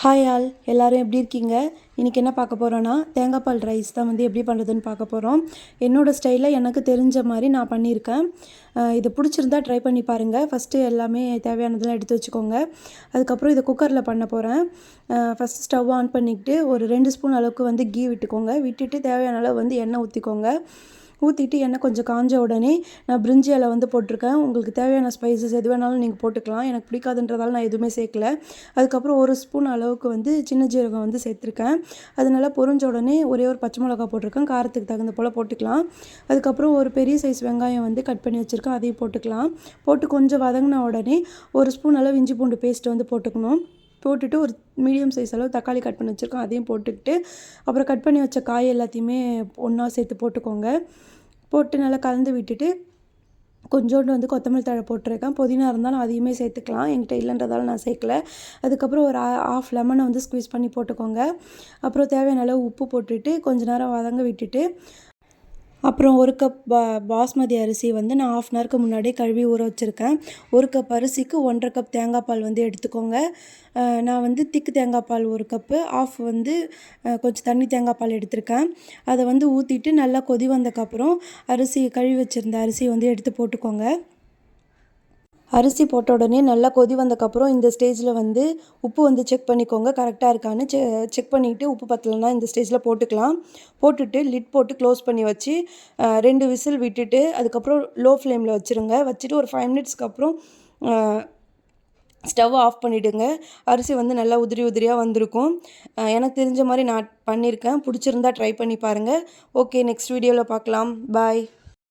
Hi all எல்லோரும் எப்படி இருக்கீங்க? இன்றைக்கி என்ன பார்க்க போகிறோன்னா தேங்காய் பால் ரைஸ் தான் எப்படி பண்ணுறதுன்னு பார்க்க போகிறோம். என்னோடய ஸ்டைலில் எனக்கு தெரிஞ்ச மாதிரி நான் பண்ணியிருக்கேன். இது பிடிச்சிருந்தா ட்ரை பண்ணி பாருங்கள். ஃபஸ்ட்டு எல்லாமே தேவையானதெல்லாம் எடுத்து வச்சுக்கோங்க. அதுக்கப்புறம் இதை குக்கரில் பண்ண போகிறேன். ஃபஸ்ட்டு ஸ்டவ் ஆன் பண்ணிக்கிட்டு ஒரு 2 ஸ்பூன் அளவுக்கு கீ விட்டுக்கோங்க. விட்டுட்டு தேவையான அளவு எண்ணெய் ஊற்றிக்கோங்க. ஊற்றிட்டு எண்ணெய் கொஞ்சம் காஞ்ச உடனே நான் பிரிஞ்சி இலை போட்டிருக்கேன். உங்களுக்கு தேவையான ஸ்பைசஸ் எது வேணாலும் நீங்கள் போட்டுக்கலாம். எனக்கு பிடிக்காதுன்றதால நான் எதுவுமே சேர்க்கல. அதுக்கப்புறம் 1 ஸ்பூன் அளவுக்கு சின்ன ஜீரகம் சேர்த்துருக்கேன். அது நல்லா பொரிஞ்ச உடனே ஒரே ஒரு பச்சை மிளகா போட்டிருக்கேன். காரத்துக்கு தகுந்த போல் போட்டுக்கலாம். அதுக்கப்புறம் ஒரு பெரிய சைஸ் வெங்காயம் கட் பண்ணி வச்சுருக்கேன். அதையும் போட்டுக்கலாம். போட்டு கொஞ்சம் வதங்கின உடனே 1 ஸ்பூன் அளவு இஞ்சி பூண்டு பேஸ்ட் போட்டுக்கணும். போட்டுட்டு ஒரு மீடியம் சைஸ் அளவு தக்காளி கட் பண்ணி வச்சுருக்கோம். அதையும் போட்டுக்கிட்டு அப்புறம் கட் பண்ணி வச்ச காய் எல்லாத்தையுமே ஒன்றா சேர்த்து போட்டுக்கோங்க. போட்டு நல்லா கலந்து விட்டுட்டு கொஞ்சோண்டு கொத்தமல்லி தழை போட்டிருக்கேன். புதினா இருந்தாலும் அதையுமே சேர்த்துக்கலாம். என்கிட்ட இல்லைன்றதால நான் சேர்க்கல. அதுக்கப்புறம் ஒரு ஆஃப் லெமனை ஸ்குவீஸ் பண்ணி போட்டுக்கோங்க. அப்புறம் தேவையான அளவு உப்பு போட்டுட்டு கொஞ்ச நேரம் வதங்க விட்டுட்டு அப்புறம் 1 கப் பாஸ்மதி அரிசி நான் 1/2 அன் ஹவருக்கு முன்னாடியே கழுவி ஊற வச்சுருக்கேன். 1 கப் அரிசிக்கு 1 1/2 கப் தேங்காய் பால் எடுத்துக்கோங்க. நான் திக்கு தேங்காய் பால் 1 கப்பு, ஆஃப் கொஞ்சம் தண்ணி தேங்காய் பால் எடுத்திருக்கேன். அதை ஊற்றிட்டு நல்லா கொதி வந்தக்கப்புறம் கழுவி வச்சுருந்த அரிசியை எடுத்து போட்டுக்கோங்க. அரிசி போட்ட உடனே நல்லா கொதி வந்தக்கப்புறம் இந்த ஸ்டேஜில் உப்பு செக் பண்ணிக்கோங்க. கரெக்டாக இருக்கான்னு செக் பண்ணிவிட்டு உப்பு பத்தலைன்னா இந்த ஸ்டேஜில் போட்டுக்கலாம். போட்டுட்டு லிட் போட்டு க்ளோஸ் பண்ணி வச்சு 2 விசில் விட்டுட்டு அதுக்கப்புறம் லோ ஃப்ளேமில் வச்சுருங்க. வச்சுட்டு ஒரு 5 மினிட்ஸ்க்கு அப்புறம் ஸ்டவ் ஆஃப் பண்ணிவிடுங்க. அரிசி நல்லா உதிரி உதிரியாக வந்திருக்கும். எனக்கு தெரிஞ்ச மாதிரி நான் பண்ணியிருக்கேன். பிடிச்சிருந்தா ட்ரை பண்ணி பாருங்கள். ஓகே, நெக்ஸ்ட் வீடியோவில் பார்க்கலாம். பாய்.